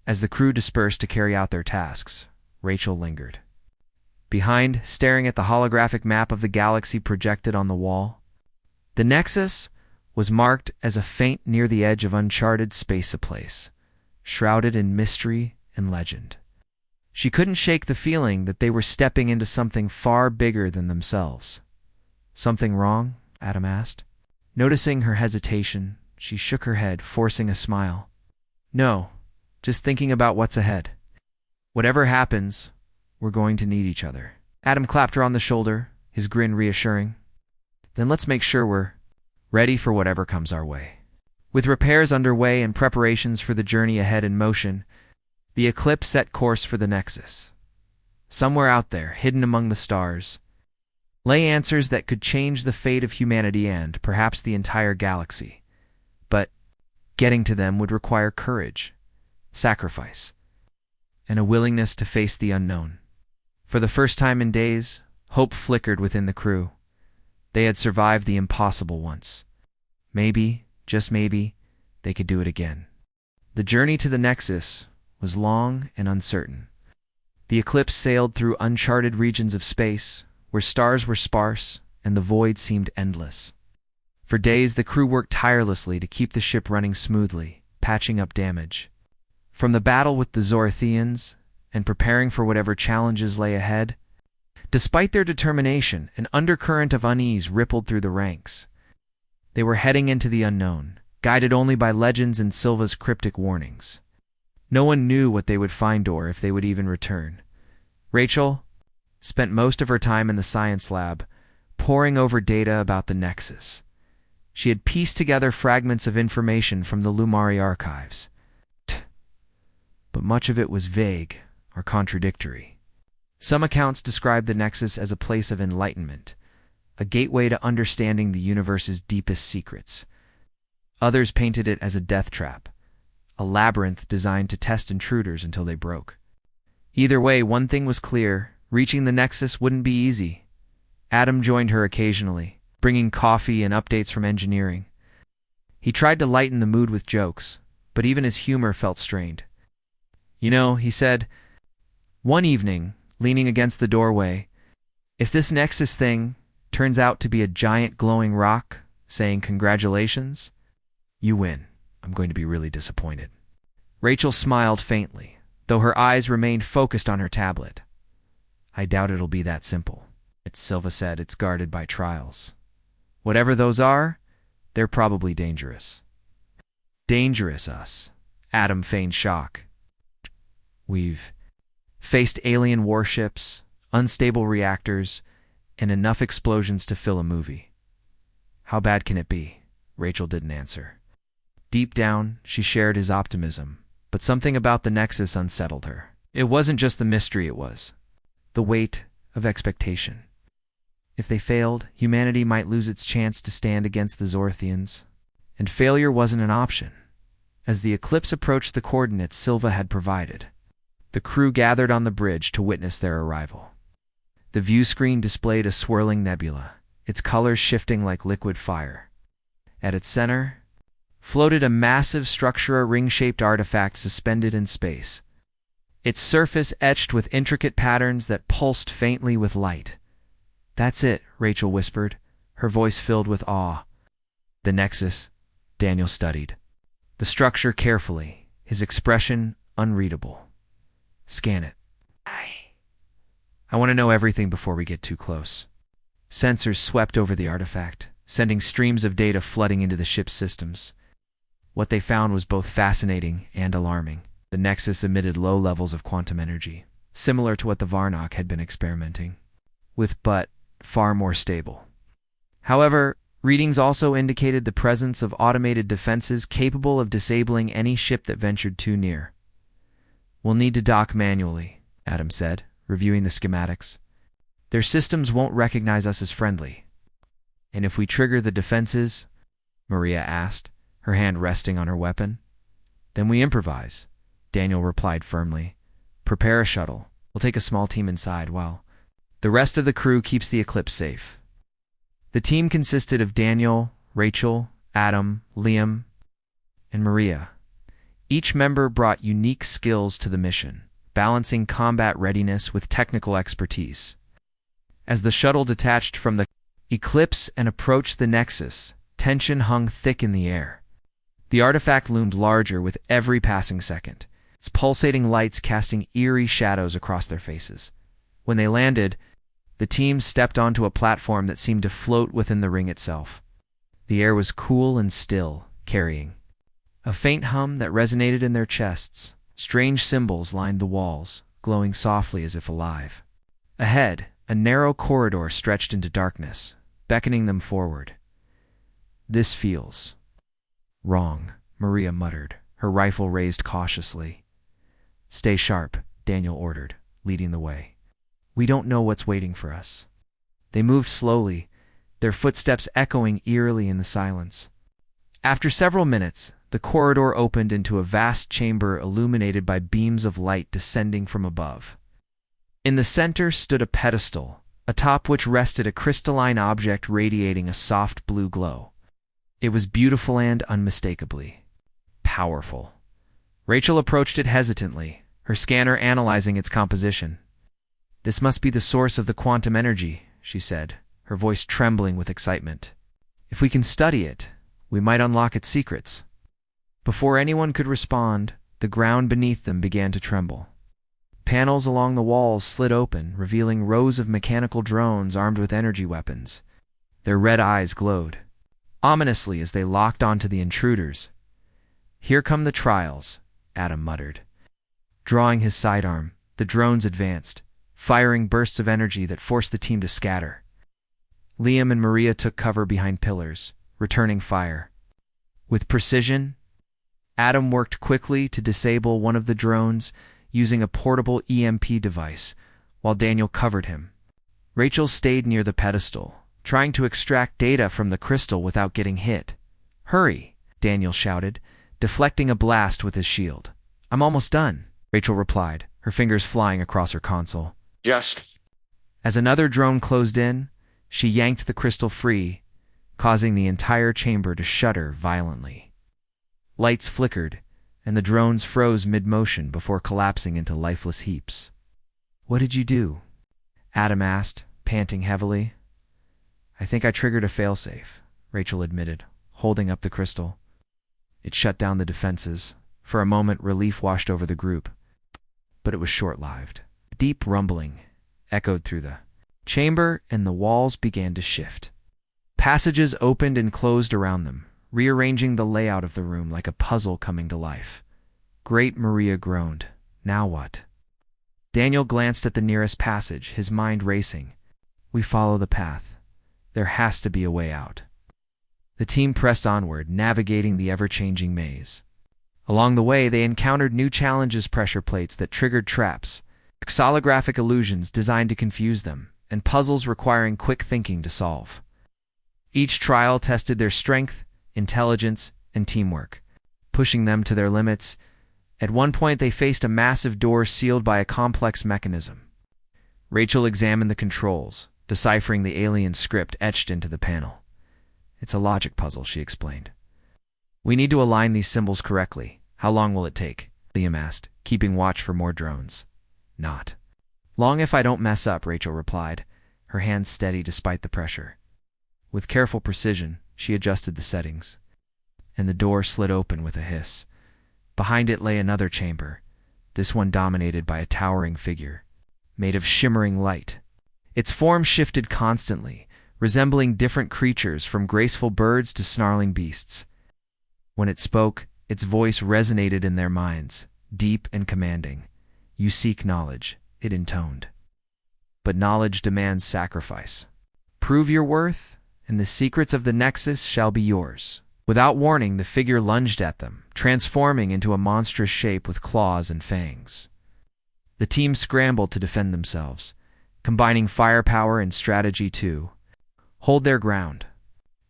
As the crew dispersed to carry out their tasks, Rachel lingered. Behind, staring at the holographic map of the galaxy projected on the wall, the Nexus was marked as a faint near the edge of uncharted space, a place shrouded in mystery and legend. She couldn't shake the feeling that they were stepping into something far bigger than themselves. "Something wrong?" Adam asked. Noticing her hesitation, she shook her head, forcing a smile. "No, just thinking about what's ahead. Whatever happens, we're going to need each other." Adam clapped her on the shoulder, his grin reassuring. "Then let's make sure we're ready for whatever comes our way." With repairs underway and preparations for the journey ahead in motion, the Eclipse set course for the Nexus. Somewhere out there, hidden among the stars, lay answers that could change the fate of humanity and, perhaps, the entire galaxy. But getting to them would require courage, sacrifice, and a willingness to face the unknown. For the first time in days, hope flickered within the crew. They had survived the impossible once. Maybe, just maybe, they could do it again. The journey to the Nexus was long and uncertain. The Eclipse sailed through uncharted regions of space, where stars were sparse and the void seemed endless. For days, the crew worked tirelessly to keep the ship running smoothly, patching up damage. From the battle with the Zorthians and preparing for whatever challenges lay ahead, despite their determination, an undercurrent of unease rippled through the ranks. They were heading into the unknown, guided only by legends and Silva's cryptic warnings. No one knew what they would find or if they would even return. Rachel spent most of her time in the science lab, poring over data about the Nexus. She had pieced together fragments of information from the Lumari archives. But much of it was vague or contradictory. Some accounts described the Nexus as a place of enlightenment, a gateway to understanding the universe's deepest secrets. Others painted it as a death trap, a labyrinth designed to test intruders until they broke. Either way, one thing was clear: reaching the Nexus wouldn't be easy. Adam joined her occasionally, bringing coffee and updates from engineering. He tried to lighten the mood with jokes, but even his humor felt strained. "You know," he said, one evening, leaning against the doorway, "if this Nexus thing turns out to be a giant glowing rock saying, "Congratulations. You win. I'm going to be really disappointed." Rachel smiled faintly, though her eyes remained focused on her tablet. "I doubt it'll be that simple." Silva said, "It's guarded by trials. Whatever those are, they're probably dangerous." "Dangerous us?" Adam feigned shock. "We've faced alien warships, unstable reactors, and enough explosions to fill a movie." "How bad can it be?" Rachel didn't answer. Deep down, she shared his optimism, but something about the Nexus unsettled her. It wasn't just the mystery, it was the weight of expectation. If they failed, humanity might lose its chance to stand against the Zorthians, and failure wasn't an option. As the eclipse approached the coordinates Silva had provided, the crew gathered on the bridge to witness their arrival. The view screen displayed a swirling nebula, its colors shifting like liquid fire. At its center floated a massive structure, a ring-shaped artifact suspended in space, its surface etched with intricate patterns that pulsed faintly with light. "That's it," Rachel whispered, her voice filled with awe. "The Nexus," Daniel studied the structure carefully, his expression unreadable. "Scan it. I want to know everything before we get too close." Sensors swept over the artifact, sending streams of data flooding into the ship's systems. What they found was both fascinating and alarming. The Nexus emitted low levels of quantum energy, similar to what the Varnock had been experimenting with, but far more stable. However, readings also indicated the presence of automated defenses capable of disabling any ship that ventured too near. "We'll need to dock manually," Adam said, reviewing the schematics. "Their systems won't recognize us as friendly." "And if we trigger the defenses?" Maria asked, her hand resting on her weapon. "Then we improvise," Daniel replied firmly. "Prepare a shuttle. We'll take a small team inside while the rest of the crew keeps the eclipse safe." The team consisted of Daniel, Rachel, Adam, Liam, and Maria. Each member brought unique skills to the mission, balancing combat readiness with technical expertise. As the shuttle detached from the eclipse and approached the Nexus, tension hung thick in the air. The artifact loomed larger with every passing second, its pulsating lights casting eerie shadows across their faces. When they landed, the team stepped onto a platform that seemed to float within the ring itself. The air was cool and still, carrying a faint hum that resonated in their chests. Strange symbols lined the walls, glowing softly as if alive. Ahead, a narrow corridor stretched into darkness, beckoning them forward. "This feels wrong," Maria muttered, her rifle raised cautiously. "Stay sharp," Daniel ordered, leading the way. "We don't know what's waiting for us." They moved slowly, their footsteps echoing eerily in the silence. After several minutes, the corridor opened into a vast chamber illuminated by beams of light descending from above. In the center stood a pedestal, atop which rested a crystalline object radiating a soft blue glow. It was beautiful and unmistakably powerful. Rachel approached it hesitantly, her scanner analyzing its composition. "This must be the source of the quantum energy," she said, her voice trembling with excitement. "If we can study it, we might unlock its secrets." Before anyone could respond, the ground beneath them began to tremble. Panels along the walls slid open, revealing rows of mechanical drones armed with energy weapons. Their red eyes glowed ominously as they locked onto the intruders. "Here come the trials," Adam muttered. Drawing his sidearm, the drones advanced, firing bursts of energy that forced the team to scatter. Liam and Maria took cover behind pillars, returning fire. With precision, Adam worked quickly to disable one of the drones using a portable EMP device, while Daniel covered him. Rachel stayed near the pedestal, trying to extract data from the crystal without getting hit. "Hurry," Daniel shouted, deflecting a blast with his shield. "I'm almost done," Rachel replied, her fingers flying across her console. Just. As another drone closed in, she yanked the crystal free, causing the entire chamber to shudder violently. Lights flickered, and the drones froze mid-motion before collapsing into lifeless heaps. "What did you do?" Adam asked, panting heavily. "I think I triggered a failsafe," Rachel admitted, holding up the crystal. It shut down the defenses. For a moment, relief washed over the group. But it was short-lived. A deep rumbling echoed through the chamber, and the walls began to shift. Passages opened and closed around them, rearranging the layout of the room like a puzzle coming to life. Great Maria groaned. Now what? Daniel glanced at the nearest passage, his mind racing. We follow the path. There has to be a way out. The team pressed onward, navigating the ever-changing maze. Along the way, they encountered new challenges, pressure plates that triggered traps, holographic illusions designed to confuse them, and puzzles requiring quick thinking to solve. Each trial tested their strength, intelligence, and teamwork, pushing them to their limits. At one point, they faced a massive door sealed by a complex mechanism. Rachel examined the controls, deciphering the alien script etched into the panel. It's a logic puzzle, she explained. We need to align these symbols correctly. How long will it take? Liam asked, keeping watch for more drones. Not long if I don't mess up, Rachel replied, her hands steady despite the pressure. With careful precision, she adjusted the settings, and the door slid open with a hiss. Behind it lay another chamber, this one dominated by a towering figure, made of shimmering light. Its form shifted constantly, resembling different creatures from graceful birds to snarling beasts. When it spoke, its voice resonated in their minds, deep and commanding. You seek knowledge, it intoned. But knowledge demands sacrifice. Prove your worth, and the secrets of the Nexus shall be yours. Without warning, the figure lunged at them, transforming into a monstrous shape with claws and fangs. The team scrambled to defend themselves, combining firepower and strategy to hold their ground.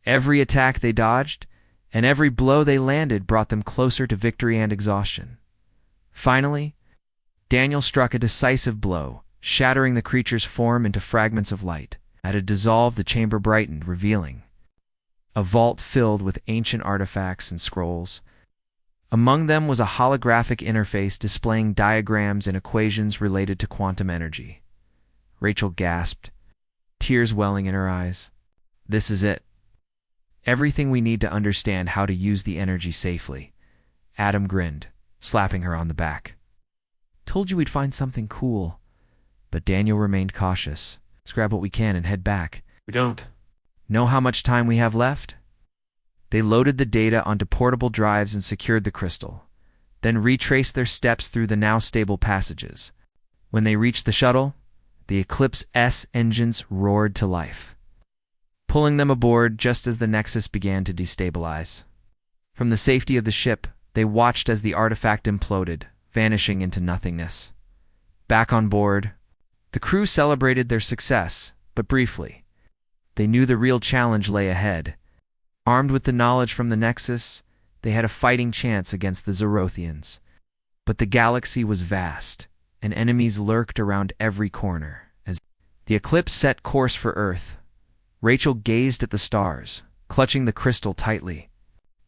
Every attack they dodged, and every blow they landed brought them closer to victory and exhaustion. Finally, Daniel struck a decisive blow, shattering the creature's form into fragments of light. As it dissolved, the chamber brightened, revealing a vault filled with ancient artifacts and scrolls. Among them was a holographic interface displaying diagrams and equations related to quantum energy. Rachel gasped, tears welling in her eyes. This is it. Everything we need to understand how to use the energy safely. Adam grinned, slapping her on the back. Told you we'd find something cool. But Daniel remained cautious. Let's grab what we can and head back. We don't. Know how much time we have left? They loaded the data onto portable drives and secured the crystal, then retraced their steps through the now stable passages. When they reached the shuttle, the Eclipse S engines roared to life, pulling them aboard just as the Nexus began to destabilize. From the safety of the ship, they watched as the artifact imploded, vanishing into nothingness. Back on board, the crew celebrated their success, but briefly. They knew the real challenge lay ahead. Armed with the knowledge from the Nexus, they had a fighting chance against the Zerothians. But the galaxy was vast, and enemies lurked around every corner. As the Eclipse set course for Earth, Rachel gazed at the stars, clutching the crystal tightly.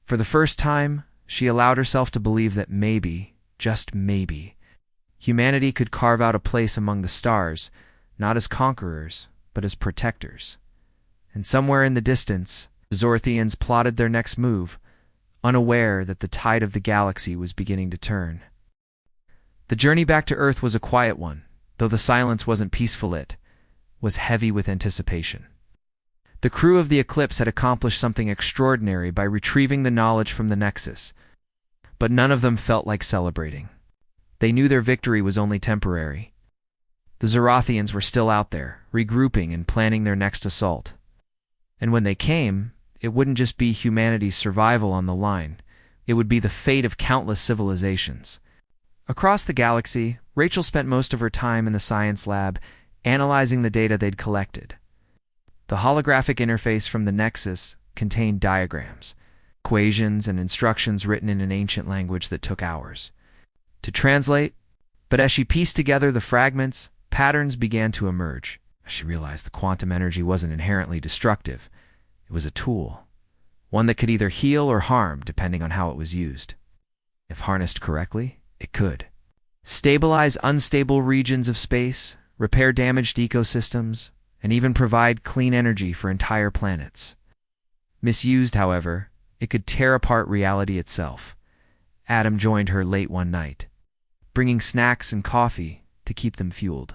For the first time, she allowed herself to believe that maybe, just maybe, humanity could carve out a place among the stars, not as conquerors, but as protectors. And somewhere in the distance, the Zorthians plotted their next move, unaware that the tide of the galaxy was beginning to turn. The journey back to Earth was a quiet one, though the silence wasn't peaceful. It was heavy with anticipation. The crew of the Eclipse had accomplished something extraordinary by retrieving the knowledge from the Nexus, but none of them felt like celebrating. They knew their victory was only temporary. The Zerothians were still out there, regrouping and planning their next assault. And when they came, it wouldn't just be humanity's survival on the line. It would be the fate of countless civilizations. Across the galaxy, Rachel spent most of her time in the science lab, analyzing the data they'd collected. The holographic interface from the Nexus contained diagrams, equations, and instructions written in an ancient language that took hours to translate. But as she pieced together the fragments, patterns began to emerge. She realized the quantum energy wasn't inherently destructive. It was a tool, one that could either heal or harm depending on how it was used. If harnessed correctly, it could stabilize unstable regions of space, repair damaged ecosystems, and even provide clean energy for entire planets. Misused, however, it could tear apart reality itself. Adam joined her late one night, bringing snacks and coffee to keep them fueled.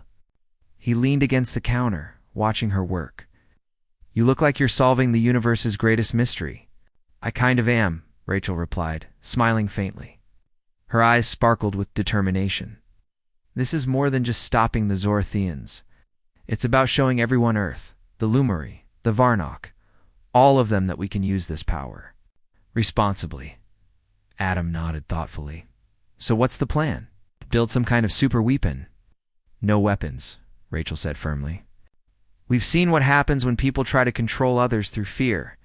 He leaned against the counter, watching her work. "You look like you're solving the universe's greatest mystery." "I kind of am," Rachel replied, smiling faintly. Her eyes sparkled with determination. "This is more than just stopping the Zorthians. It's about showing everyone Earth, the Lumari, the Varnock, all of them that we can use this power responsibly." Adam nodded thoughtfully. "So what's the plan? Build some kind of super weapon?" "No weapons," Rachel said firmly. "We've seen what happens when people try to control others through fear.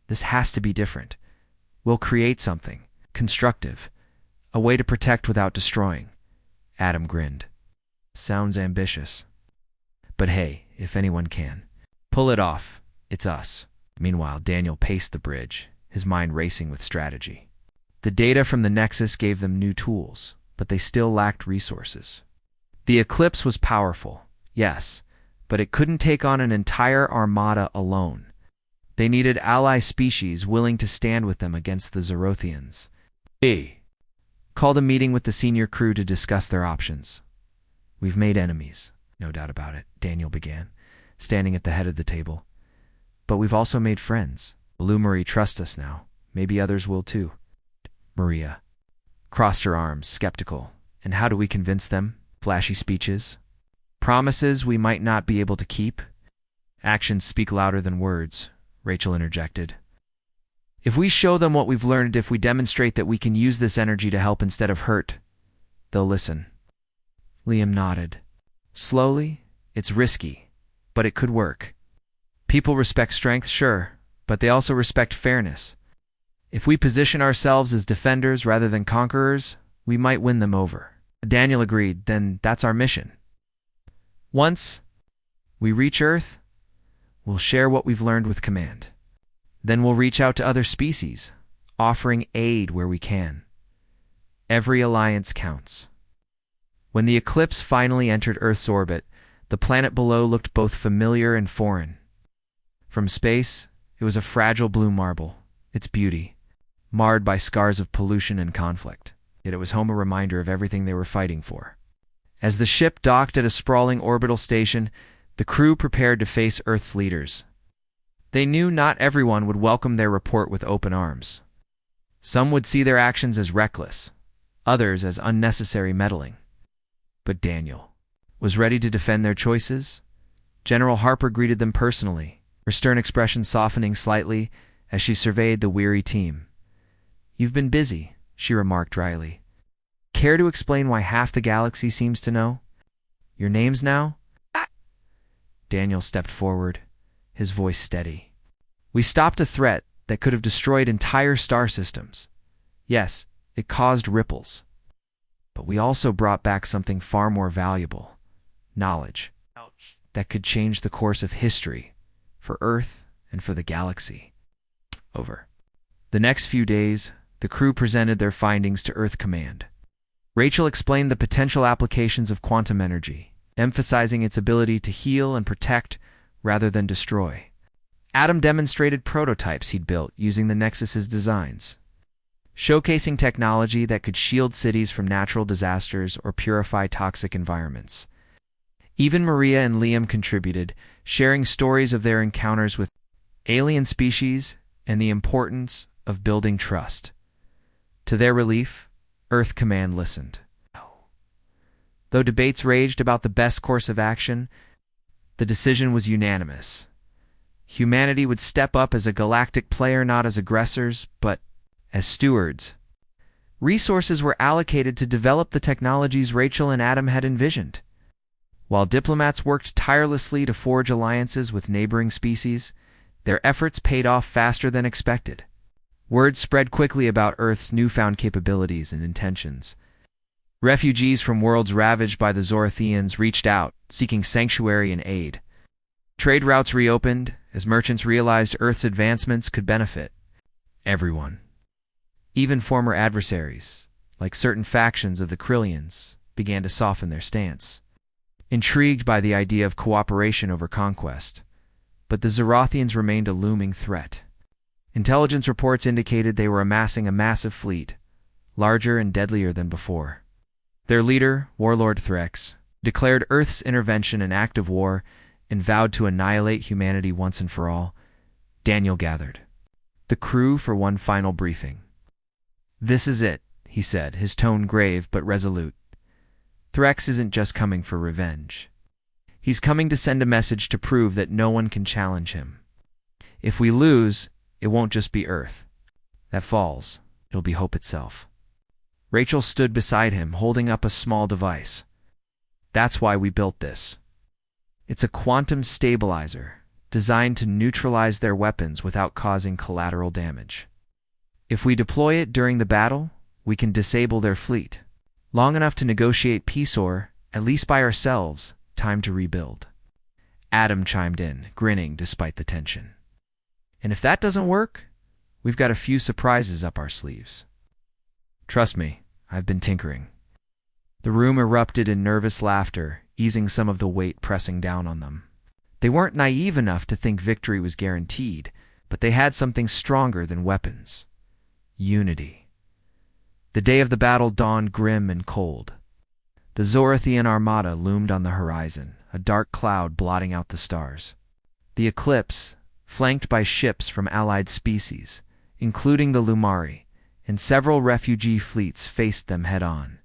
This has to be different. We'll create something constructive, a way to protect without destroying." Adam grinned. "Sounds ambitious. But hey, if anyone can pull it off, it's us." Meanwhile, Daniel paced the bridge, his mind racing with strategy. The data from the Nexus gave them new tools, but they still lacked resources. The Eclipse was powerful, yes, but it couldn't take on an entire armada alone. They needed ally species willing to stand with them against the Zorothians. They called a meeting with the senior crew to discuss their options. "We've made enemies, no doubt about it," Daniel began, standing at the head of the table. "But we've also made friends. Lumari trust us now. Maybe others will too." Maria crossed her arms, skeptical. "And how do we convince them? Flashy speeches? Promises we might not be able to keep?" "Actions speak louder than words," Rachel interjected. "If we show them what we've learned, if we demonstrate that we can use this energy to help instead of hurt, they'll listen." Liam nodded. "Slowly, it's risky, but it could work. People respect strength, sure, but they also respect fairness. If we position ourselves as defenders rather than conquerors, we might win them over." Daniel agreed. "Then that's our mission. Once we reach Earth, we'll share what we've learned with Command. Then we'll reach out to other species, offering aid where we can. Every alliance counts." When the Eclipse finally entered Earth's orbit, the planet below looked both familiar and foreign. From space, it was a fragile blue marble, its beauty marred by scars of pollution and conflict. Yet it was home, a reminder of everything they were fighting for. As the ship docked at a sprawling orbital station, the crew prepared to face Earth's leaders. They knew not everyone would welcome their report with open arms. Some would see their actions as reckless, others as unnecessary meddling. But Daniel was ready to defend their choices. General Harper greeted them personally, her stern expression softening slightly as she surveyed the weary team. "You've been busy," she remarked dryly. "Care to explain why half the galaxy seems to know your names now?" Daniel stepped forward, his voice steady. "We stopped a threat that could have destroyed entire star systems. Yes, it caused ripples. But we also brought back something far more valuable, knowledge that could change the course of history for Earth and for the galaxy." Over. The next few days, the crew presented their findings to Earth Command. Rachel explained the potential applications of quantum energy, emphasizing its ability to heal and protect rather than destroy. Adam demonstrated prototypes he'd built using the Nexus's designs, showcasing technology that could shield cities from natural disasters or purify toxic environments. Even Maria and Liam contributed, sharing stories of their encounters with alien species and the importance of building trust. To their relief, Earth Command listened. Though debates raged about the best course of action, the decision was unanimous. Humanity would step up as a galactic player, not as aggressors, but as stewards. Resources were allocated to develop the technologies Rachel and Adam had envisioned. While diplomats worked tirelessly to forge alliances with neighboring species, their efforts paid off faster than expected. Word spread quickly about Earth's newfound capabilities and intentions. Refugees from worlds ravaged by the Zorothians reached out, seeking sanctuary and aid. Trade routes reopened as merchants realized Earth's advancements could benefit everyone. Even former adversaries, like certain factions of the Krillians, began to soften their stance, intrigued by the idea of cooperation over conquest. But the Zorothians remained a looming threat. Intelligence reports indicated they were amassing a massive fleet, larger and deadlier than before. Their leader, Warlord Threx, declared Earth's intervention an act of war and vowed to annihilate humanity once and for all. Daniel gathered the crew for one final briefing. "This is it," he said, his tone grave but resolute. "Threx isn't just coming for revenge. He's coming to send a message to prove that no one can challenge him. If we lose, it won't just be Earth that falls. It'll be hope itself." Rachel stood beside him, holding up a small device. "That's why we built this. It's a quantum stabilizer, designed to neutralize their weapons without causing collateral damage. If we deploy it during the battle, we can disable their fleet, long enough to negotiate peace or, at least by ourselves, time to rebuild." Adam chimed in, grinning despite the tension. "And if that doesn't work, we've got a few surprises up our sleeves. Trust me, I've been tinkering." The room erupted in nervous laughter, easing some of the weight pressing down on them. They weren't naive enough to think victory was guaranteed, but they had something stronger than weapons: unity. The day of the battle dawned grim and cold. The Zorathian armada loomed on the horizon, a dark cloud blotting out the stars. The Eclipse, flanked by ships from allied species, including the Lumari, and several refugee fleets, faced them head-on.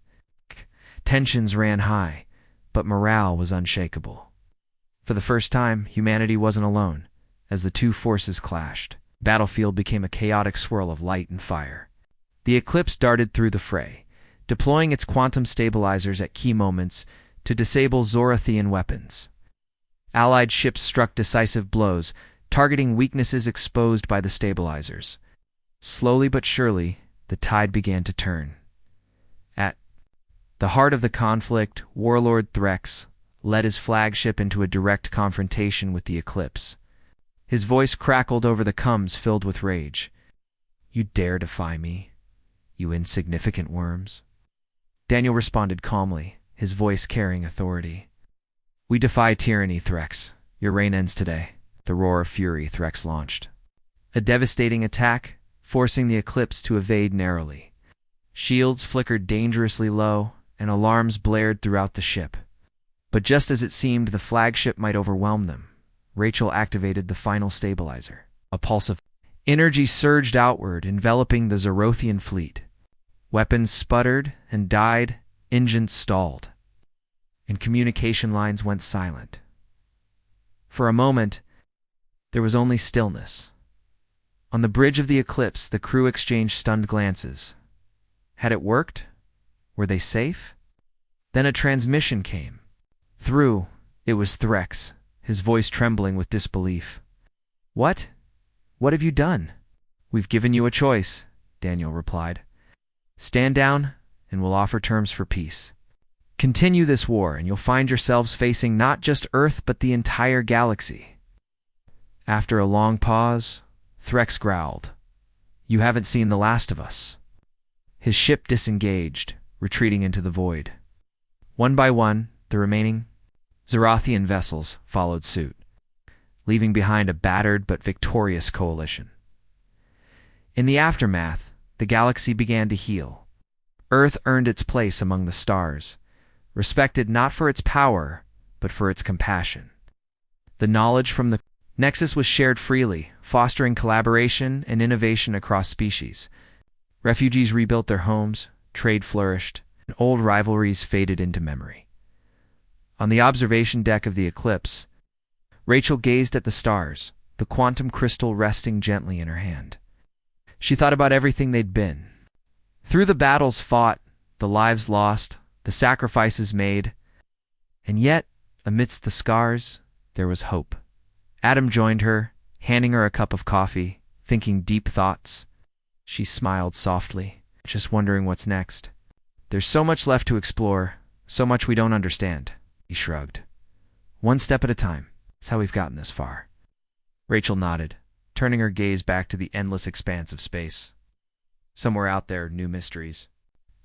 Tensions ran high, but morale was unshakable. For the first time, humanity wasn't alone. As the two forces clashed, the battlefield became a chaotic swirl of light and fire. The Eclipse darted through the fray, deploying its quantum stabilizers at key moments to disable Zorathian weapons. Allied ships struck decisive blows, targeting weaknesses exposed by the stabilizers. Slowly but surely, the tide began to turn. At the heart of the conflict, Warlord Threx led his flagship into a direct confrontation with the Eclipse. His voice crackled over the comms filled with rage. "You dare defy me, you insignificant worms?" Daniel responded calmly, his voice carrying authority. "We defy tyranny, Threx. Your reign ends today." The roar of fury Threx launched. A devastating attack, forcing the Eclipse to evade narrowly. Shields flickered dangerously low, and alarms blared throughout the ship. But just as it seemed the flagship might overwhelm them, Rachel activated the final stabilizer. A pulse of energy surged outward, enveloping the Zorothian fleet. Weapons sputtered and died, engines stalled, and communication lines went silent. For a moment, there was only stillness. On the bridge of the Eclipse, the crew exchanged stunned glances. Had it worked? Were they safe? Then a transmission came. Through, it was Threx, his voice trembling with disbelief. "What? What have you done?" "We've given you a choice," Daniel replied. "Stand down, and we'll offer terms for peace. Continue this war, and you'll find yourselves facing not just Earth, but the entire galaxy." After a long pause, Threx growled, "You haven't seen the last of us." His ship disengaged, retreating into the void. One by one, the remaining Zorathian vessels followed suit, leaving behind a battered but victorious coalition. In the aftermath, the galaxy began to heal. Earth earned its place among the stars, respected not for its power, but for its compassion. The knowledge from the Nexus was shared freely, fostering collaboration and innovation across species. Refugees rebuilt their homes, trade flourished, and old rivalries faded into memory. On the observation deck of the Eclipse, Rachel gazed at the stars, the quantum crystal resting gently in her hand. She thought about everything they'd been. Through the battles fought, the lives lost, the sacrifices made, and yet, amidst the scars, there was hope. Adam joined her, handing her a cup of coffee, thinking deep thoughts. She smiled softly, just wondering what's next. "There's so much left to explore, so much we don't understand," he shrugged. "One step at a time. That's how we've gotten this far." Rachel nodded, turning her gaze back to the endless expanse of space. Somewhere out there, new mysteries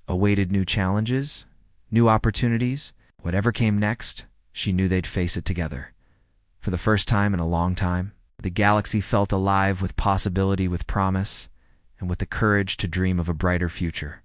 awaited, new challenges, new opportunities. Whatever came next, she knew they'd face it together. For the first time in a long time, The galaxy felt alive with possibility, with promise, and with the courage to dream of a brighter future.